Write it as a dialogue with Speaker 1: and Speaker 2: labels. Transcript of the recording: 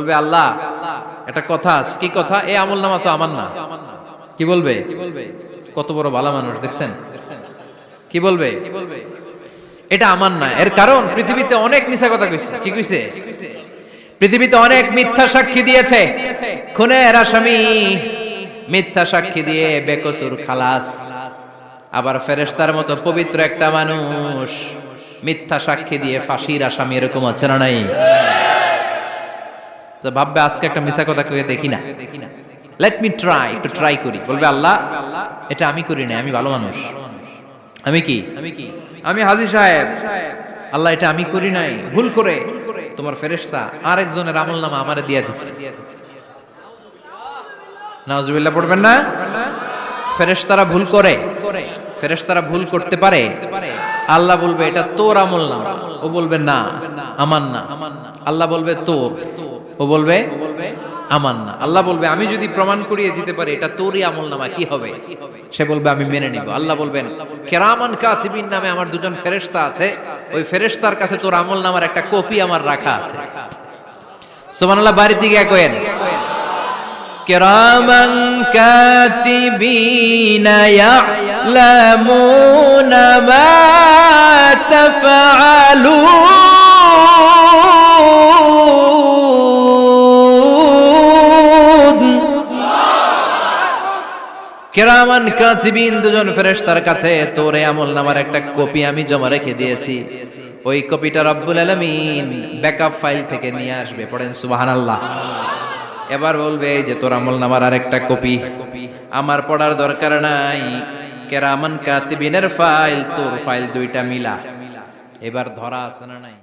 Speaker 1: বলবে আল্লাহ একটা কথা আছে, কি কথা? এই আমল নামা তো আমার না। কি বলবে? কত বড় ভালো মানুষ দেখছেন? কি বলবে? এটা আমার না। এর কারণ পৃথিবীতে অনেক মিথ্যা কথা কইছে। কি কইছে? পৃথিবীতে অনেক মিথ্যা সাক্ষী দিয়েছে, খুনের আসামি মিথ্যা সাক্ষী দিয়ে বেকসুর খালাস। আবার ফেরেশতার মতো পবিত্র একটা মানুষ মিথ্যা সাক্ষী দিয়ে ফাঁসির আসামি, এরকম আছে না নাই? তো ভাববে আজকে একটা মিথ্যা কথা কয়ে দেখি না, লেট মি ট্রাই, একটু ট্রাই করি। বলবে আল্লাহ এটা আমি করি না, আমি ভালো মানুষ। আমি কি? আমি হাজী সাহেব। আল্লাহ এটা আমি করি নাই, ভুল করে তোমার ফেরেশতা আরেকজনের আমলনামা আমারে দিয়ে দিচ্ছে। নাউজুবিল্লাহ পড়বেন না? ফেরেশতারা ভুল করে, ফেরেশতারা ভুল করতে পারে। আল্লাহ বলবে এটা তোর আমলনামা, ও বলবে না আমার না। আল্লাহ বলবে তোর, ও বলবে আমার না। আল্লাহ বলবে আমি যদি প্রমাণ করিয়ে দিতে পারি এটা তোরই আমলনামা, কি হবে? সে বলবে আমি মেনে নিব। আল্লাহ বলবেন কিরামান কাতিবিন নামে আমার দুজন ফেরেশতা আছে, ওই ফেরেশতার কাছে তোর আমলনামার একটা কপি আমার রাখা আছে। সুবহানাল্লাহ, বাড়িতে গিয়ে কইেন কিরামান কাতিবিনা ইয়ালামুনা মা তাফআলুন। কিরামান কাতিবিন দুজন ফেরেশতার কাছে তোর আমলনামার একটা কপি আমি জমা রেখে দিয়েছি। ওই কপিটা রব্বুল আলামিন ব্যাকআপ ফাইল থেকে নিয়ে আসবে। পড়েন সুবহানাল্লাহ। এবার বলবে এই যে তোর আমলনামার আরেকটা কপি আমার পড়ার দরকার নাই, কিরামান কাতিবিনের ফাইল তোর ফাইল দুইটা মিলা। এবার ধরা আছে না নাই?